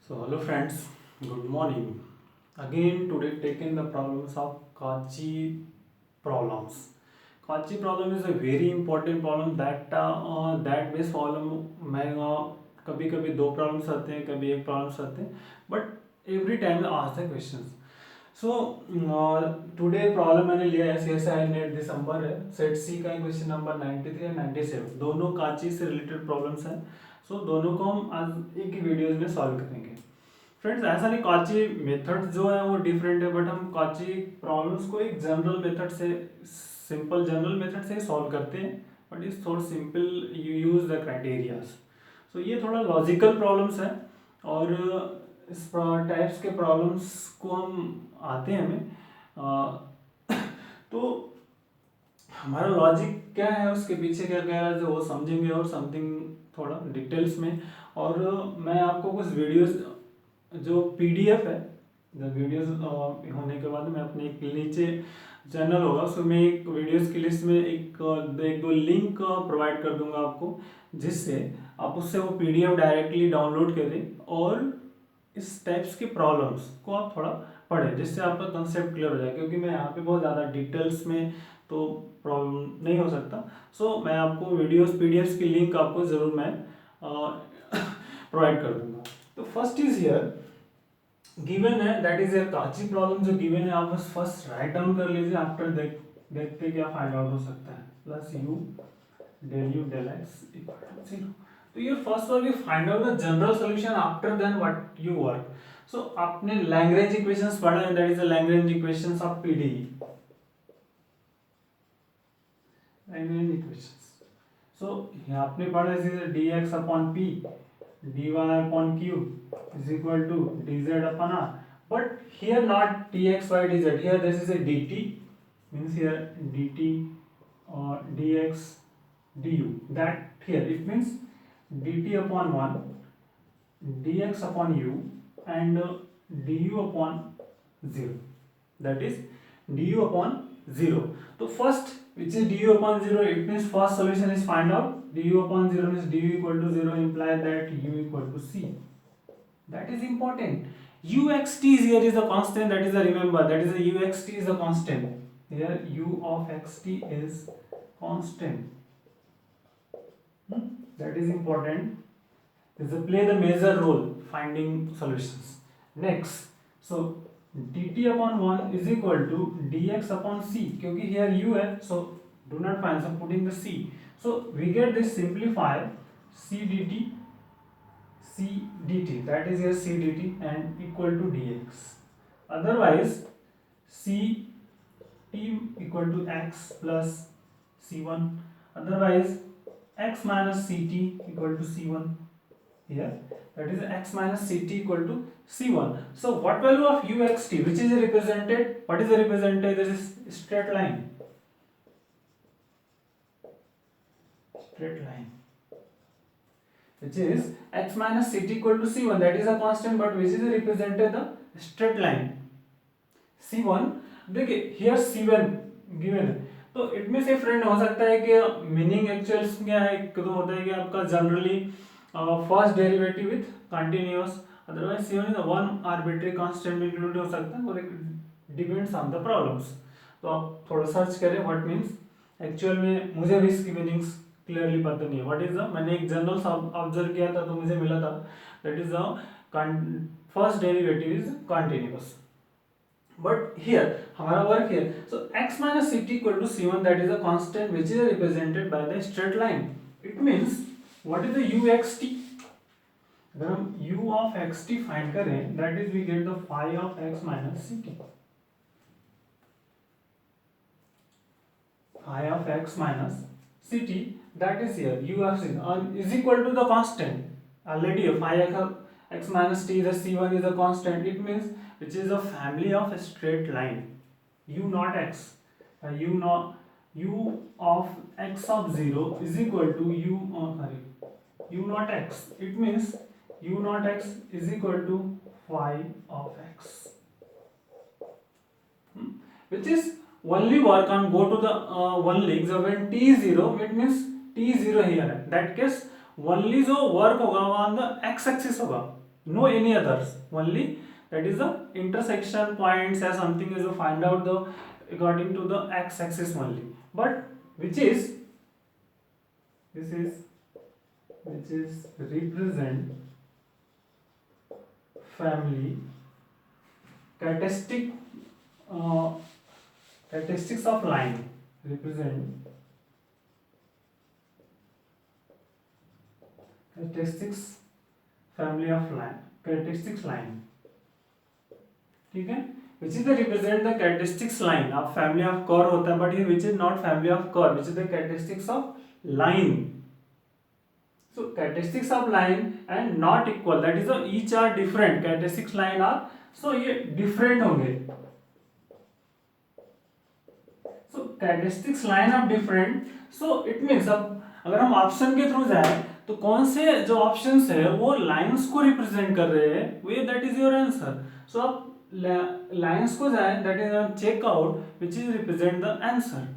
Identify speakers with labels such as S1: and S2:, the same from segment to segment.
S1: So hello friends, good morning. Again today taking the problems of Kachi problems. Kachi problem is a very important problem that base problem मैं कभी कभी दो problems आते हैं कभी एक प्रॉब्लम्स आते हैं but every time ask the questions. So today problem मैंने लिया है CSI नेट दिसंबर है सेट सी का क्वेश्चन नंबर 93 और 97 दोनों काची से रिलेटेड प्रॉब्लम्स हैं. सो दोनों को हम आज एक ही वीडियोज में सॉल्व करेंगे. फ्रेंड्स ऐसा नहीं काची मेथड जो है वो डिफरेंट है बट हम काची प्रॉब्लम्स को एक जनरल मेथड से सिंपल जनरल मेथड से सॉल्व करते हैं बट इज थोड़ा simple you use the criterias. So ये थोड़ा लॉजिकल प्रॉब्लम्स है और इस टाइप्स के प्रॉब्लम्स को हम आते हैं हमें तो हमारा लॉजिक क्या है उसके पीछे क्या क्या है जो वो समझेंगे और समथिंग थोड़ा डिटेल्स में. और मैं आपको कुछ वीडियोस जो PDF है द वीडियोस होने के बाद मैं अपने एक नीचे चैनल होगा उसमें एक वीडियोस की लिस्ट में एक दो लिंक प्रोवाइड कर दूंगा आपको जिससे आप उससे वो PDF डायरेक्टली डाउनलोड करें और इस टाइप्स के प्रॉब्लम्स को आप थोड़ा पढ़ें जिससे आपका कंसेप्ट क्लियर हो जाए क्योंकि मैं यहाँ पे बहुत ज़्यादा डिटेल्स में तो प्रॉब्लम नहीं हो सकता. सो मैं आपको वीडियोस PDFs की लिंक आपको ज़रूर मैं प्रोवाइड कर दूंगा. तो फर्स्ट इज हियर गिवन है दैट इज ए काची प्रॉब्लम जो गिवन है आप बस फर्स्ट राइट डाउन कर लीजिए आफ्टर देखते क्या फाइंड आउट हो सकता है plus u del u del x equal to 0. तो ये first work you find out the general solution after then what you work. So आपने लैग्रेंज इक्वेशंस पढ़ा है that is the Lagrange equations of PDE. Lagrange equations so यहाँ आपने पढ़ा है dx upon p dy upon q is equal to dz upon r. But here not dx by dz. Here this is a dt means here dt or dx du. That here it means dt upon 1 dx upon u and du upon 0. That is du upon 0. So first which is du upon 0 it means first solution is find out du upon 0 means du equal to 0 imply that u equal to c. That is important. Uxt is here is the constant that is the remember that is the uxt is the constant. Here u of xt is constant. That is important. This will play the major role finding solutions. Next, so dt upon 1 is equal to dx upon c क्योंकि here u है so do not find so putting the c. So we get this simplify c dt that is here c dt and equal to dx. Otherwise c t equal to x plus c1. Otherwise x minus ct equal to c1 here that is x minus ct equal to c1. So what value of uxt which is represented what is represented this is straight line which is x minus ct equal to c1 that is a constant but which is represented the straight line c1. देखिए here c1 given है तो it में से friend हो सकता है कि meaning actuals क्या है एक तो होता है कि आपका generally first derivative with continuous otherwise c1 is one arbitrary constant include हो सकता है और एक डिपेंड्स ऑन द प्रॉब्लम्स. तो आप थोड़ा सर्च करें व्हाट मींस एक्चुअल में मुझे भी इसकी मीनिंग्स क्लियरली पता नहीं है व्हाट इज द मैंने एक जनरल ऑब्जर्व किया था तो मुझे मिला था that is the first derivative is continuous. But here हमारा work here so x minus ct equal to c1 that is a constant which is represented by the straight line. It means what is the uxt. अगर हम u of xt find करें that is we get the phi of x minus ct. Phi of x minus ct that is here u of c is equal to the constant already phi x minus t the c1 is a constant. It means which is a family of a straight line u not x u of x of 0 is equal to u not x. It means u not x is equal to phi of x which is only work on go to the only so when t is 0 it means t is 0 here है that case only जो work होगा वो on the x axis होगा no any others, only that is the intersection points or something is to find out the according to the x-axis only. But which is this is which is represent family characteristic, uh, characteristics of line, represent characteristics family of line, characteristics line, ठीक है, which is the represent the characteristics line. अब family of curve होता है, but here which is not family of curve, which is the characteristics of line. So characteristics of line and not equal, that is each are different, characteristics line are, so ये different होंगे. So characteristics line of different, so it means अब अगर हम option के through जाए तो कौन से जो ऑप्शंस है वो लाइंस को रिप्रेजेंट कर रहे हैं, way that is your answer. So आप लाइंस को जाए, that is check out which is represent the answer.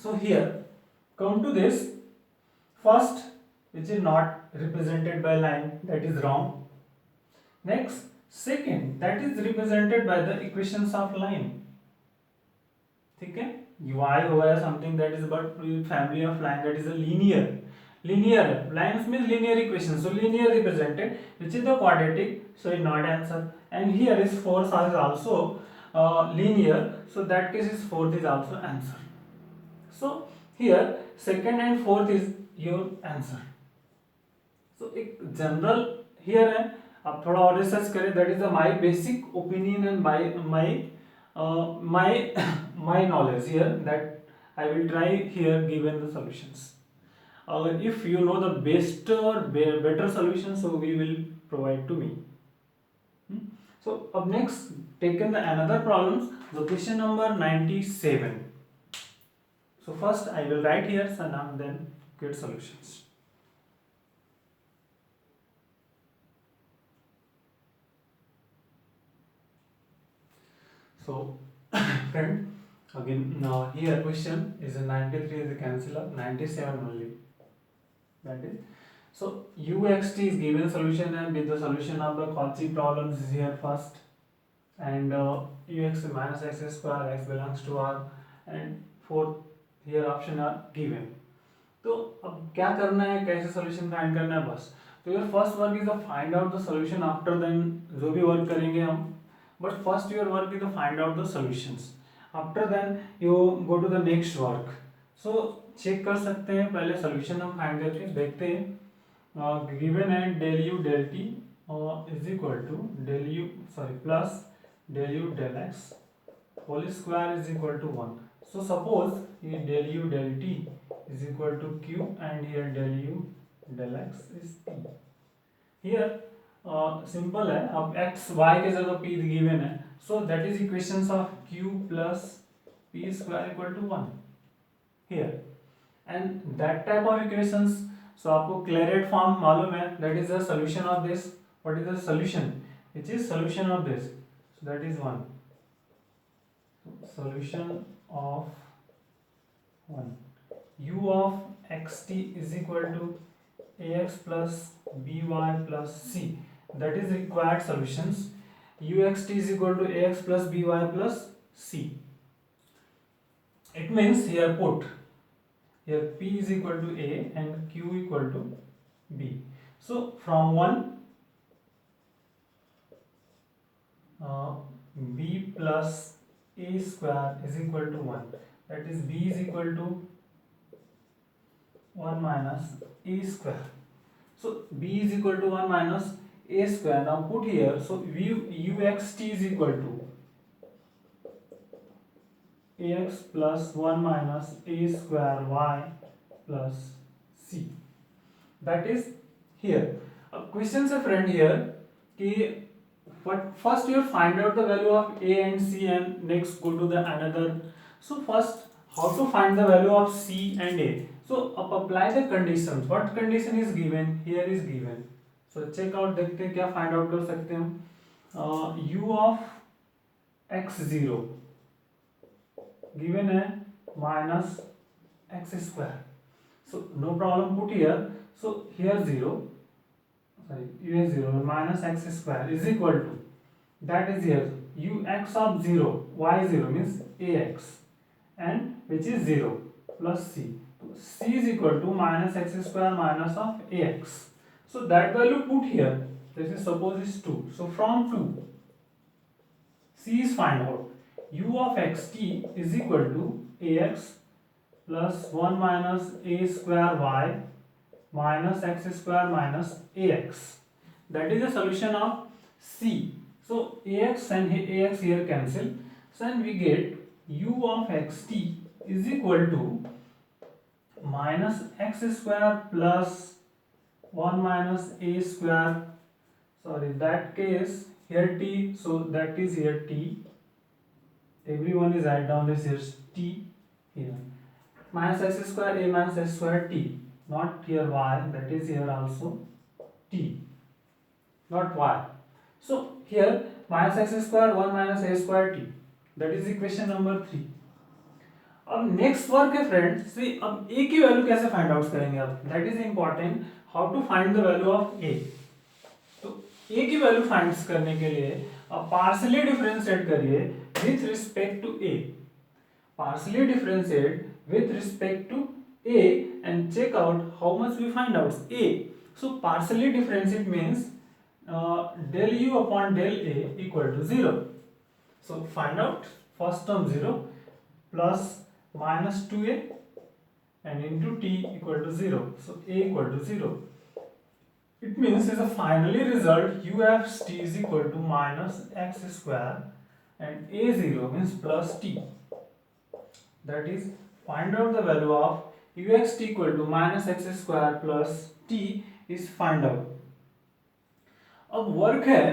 S1: So here come to this first, which is not represented by line, that is wrong. Next, second, that is represented by the equations of line. ठीक है, y होगा या something that is but family of line, that is a linear lines means linear equation, so linear represented, which is the quadratic, so it's not answer. And here is fourth is also linear, so that case is fourth is also answer. So here second and fourth is your answer. So एक general here है, आप थोड़ा और research करें, that is my basic opinion and my knowledge here, that I will try here given the solutions. If you know the best or better solution, so we will provide to me. So up next, taken the another problems, the question number 97. So first I will write here and then get solutions. So friend, again now here question is a 93 is a cancel up, 97 only, that is. So uxt is given solution, and with the solution of the Cauchy problems is here first, and ux minus x square, x belongs to r, and fourth here option are given. तो अब क्या करना है, कैसे solution find करना है, बस. तो your first work is find out the solution, after then जो भी वर्क करेंगे हम, but first your work is find out the solutions, after then you go to the next work. So check कर सकते हैं, पहले सोल्यूशन हम find करके देखते हैं. गिवन है del u del t is equal to del u plus del u del x whole square is equal to 1. So suppose ये del u del t is equal to q, and here del u del x is t. Here simple है, अब x y के जगह p given है, so that is equations of q plus p square equal to 1 here, and that type of equations, so आपको Clairaut form मालूम है, that is the solution of this. What is the solution? Which is solution of this, so that is 1. Solution of 1, u of xt is equal to ax plus by plus c, that is required solutions. uxt is equal to ax plus by plus c. It means here put here p is equal to a and q equal to b. So from 1 b plus a square is equal to 1, that is b is equal to 1 minus a square. So b is equal to 1 minus a square. Now put here, so uxt is equal to ax plus 1 minus a square y plus c, that is here. Question से friend here कि but first you find out the value of a and c, and next go to the another. So first how to find the value of c and a, so apply the conditions. What condition is given here is given, so check out, देखते हैं क्या find out कर सकते हैं हम. u of x0 given है minus x square, so no problem, put here, so here 0, sorry, ux 0 minus x square is equal to, that is here ux of 0 y 0 means ax, and which is 0 plus c. So c is equal to minus x square minus of ax. So that value put here, this is suppose is 2. So from 2, c is find out u of xt is equal to ax plus 1 minus a square y minus x square minus ax. That is the solution of c. So ax and ax here cancel. So then we get u of xt is equal to minus x square plus 1 minus a square, sorry, that case here t, so that is here t, everyone is write down this here t here, minus x square a minus x square t, not here y, that is here also t, not y. So here minus x square 1 minus a square t, that is equation number 3. अब next work है friends, see अब a की value कैसे find out करेंगे, अब that is important, how to find the value of a. तो a की value find करने के लिए अब पार्शियली डिफरेंशिएट करिए with respect to a, partially differentiate with respect to a and check out how much we find out a. So partially differentiate means del u upon del a equal to 0. So find out first term 0 plus minus 2a and into t equal to 0. So a equal to 0. It means is a finally result u f t is equal to minus x square and a 0 means plus t. That is find out the value of ux t equal to minus x square plus t is find out. अब work है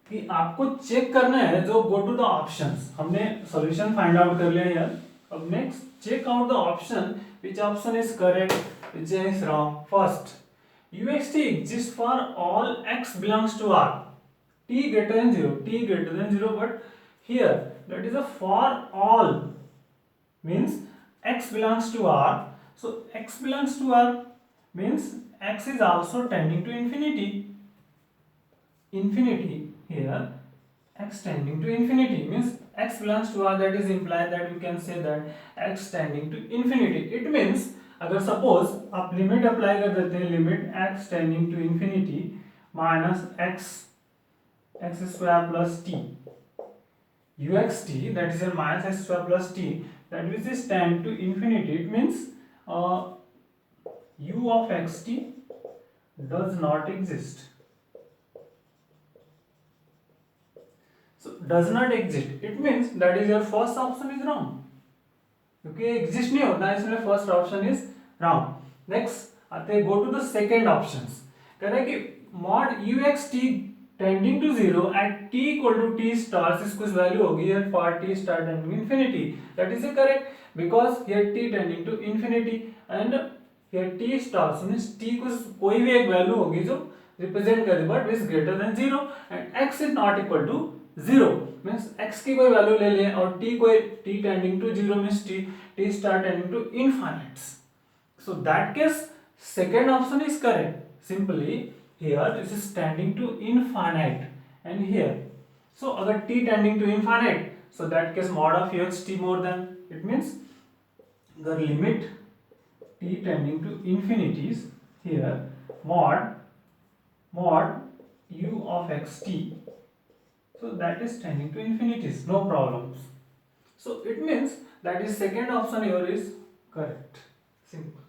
S1: कि आपको check करना है, जो go to the options, हमने solution find out कर लिया है. अब next check out the option, which option is correct, which is wrong. First ux t exists for all x belongs to r, t greater than 0, t greater than 0, but here that is a for all means x belongs to r. So x belongs to r means x is also tending to infinity. Infinity here, x tending to infinity means x belongs to r, that is implied that we can say that x tending to infinity. It means अगर suppose आप limit apply कर देते हैं, limit x tending to infinity minus x square plus t uxt, that is minus x square plus t, that which is tend to infinity. It means u of xt does not exist. So does not exist, it means that is your first option is wrong, क्योंकि exist नहीं होता है, इसलिए first option is wrong. Next आते हैं go to the second options. कह रहे हैं कि mod uxt tending to 0 at t equal to t star, इसकी कुछ वैल्यू होगी है for t star tending to infinity. That is correct because here t tending to infinity and here t star, so means t को कोई भी एक value होगी जो रिप्रेजेंट करे but is greater than 0 and x is not equal to 0 means x की कोई value ले लें और t कोई t tending to 0 means t star tending to infinite. So that case second option is correct. Simply here this is tending to infinite and here, so अगर t tending to infinite, so that case mod of ux t more than, it means the limit t tending to infinities here mod u of xt, so that is tending to infinities, no problems. So it means that is second option here is correct. Simple.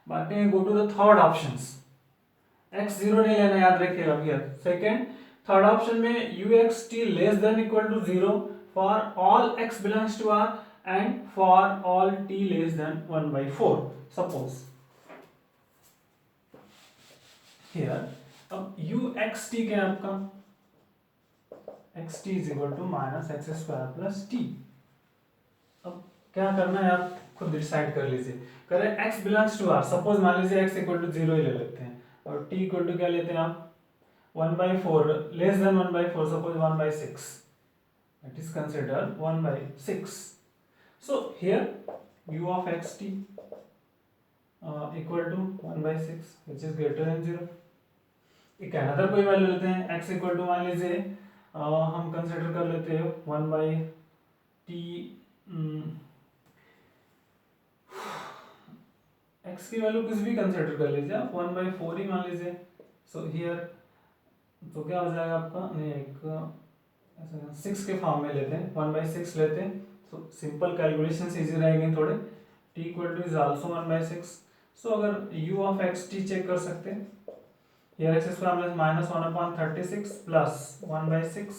S1: बात है go to the third options. x 0 नहीं लेना, याद रखिएगा here. Second third option में uxt less than equal to 0 for all x belongs to r and for all t less than 1 by 4. Suppose here अब uxt क्या है आपका, xt is equal to minus x square plus t. अब क्या करना है आप खुद डिसाइड कर लीजिए. करें x belongs to r, suppose मान लीजिए x इक्वल टू 0 ही ले लेते हैं और t इक्वल टू क्या लेते हैं आप 1 by 4, less than 1 by 4, suppose 1 by 6, that is considered 1 by 6. So here u of xt equal to 1 by 6 which is greater than 0. एक अनदर कोई वैल्यू लेते हैं x इक्वल टू मान लीजिए हम कंसिडर कर लेते हैं 1/t x की वैल्यू कुछ भी कंसिडर कर लीजिए आप 1/4 ही मान लीजिए। सो हियर तो क्या हो जाएगा आपका, नहीं एक 6 के फॉर्म में लेते हैं, 1/6 लेते हैं। सो सिंपल कैलकुलेशन इजी रहेंगे थोड़े। t equal to is also 1/6। So अगर u of x t check कर सकते हैं, here x square minus 1/36 plus 1/6.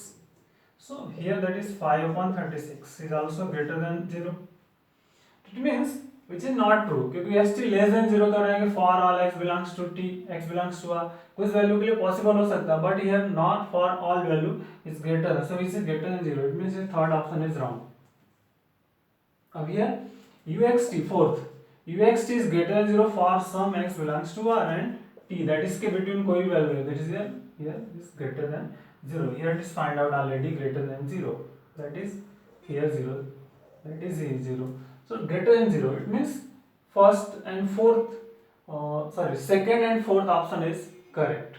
S1: So here that is 5/36 is also greater than 0. It means which is not true, क्योंकि x t less than 0 कर रहे हैं कि for all x belongs to t, x belongs to r, कुछ value के लिए possible हो सकता है, but here not for all value is greater, so which is greater than 0. It means the third option is wrong. अब here uxt fourth, uxt is greater than 0 for some x belongs to r and t, that is के between कोई value है, that is here is greater than 0. Here it is find out already greater than 0, that is here 0, that is here 0. So greater than 0, it means first and fourth second and fourth option is correct.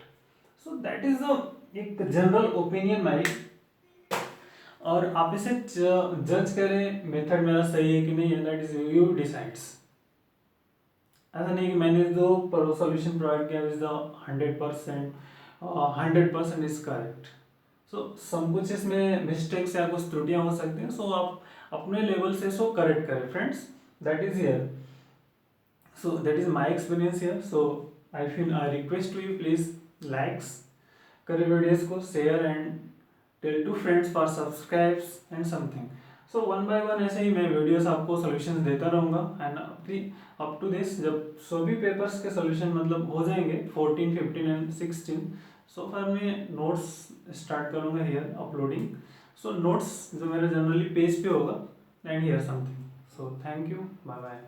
S1: So that is the एक general opinion मेरी, और आप इसे जज करें method मेरा सही है कि नहीं है, दैट इज यू डिसाइड्स। ऐसा नहीं कि मैंने जो सोल्यूशन प्रोवाइड किया इज द 100% इज करेक्ट। सो सब कुछ इसमें मिस्टेक्स या कुछ त्रुटियां हो सकती हैं, सो आप अपने लेवल से इसको करेक्ट करें friends, that is here. So that is my experience here. So I request to you please likes करें वीडियोस को, share and tell to friends for subscribes and something. So one by one ऐसे ही मैं videos आपको solutions देता रहूँगा। And up to this जब सभी पेपर्स के सॉल्यूशन मतलब हो जाएंगे 14, 15 एंड 16, सो फिर मैं नोट्स स्टार्ट करूँगा हियर अपलोडिंग। सो नोट्स जो मेरा जनरली पेज पे होगा and here something. So thank you, bye bye.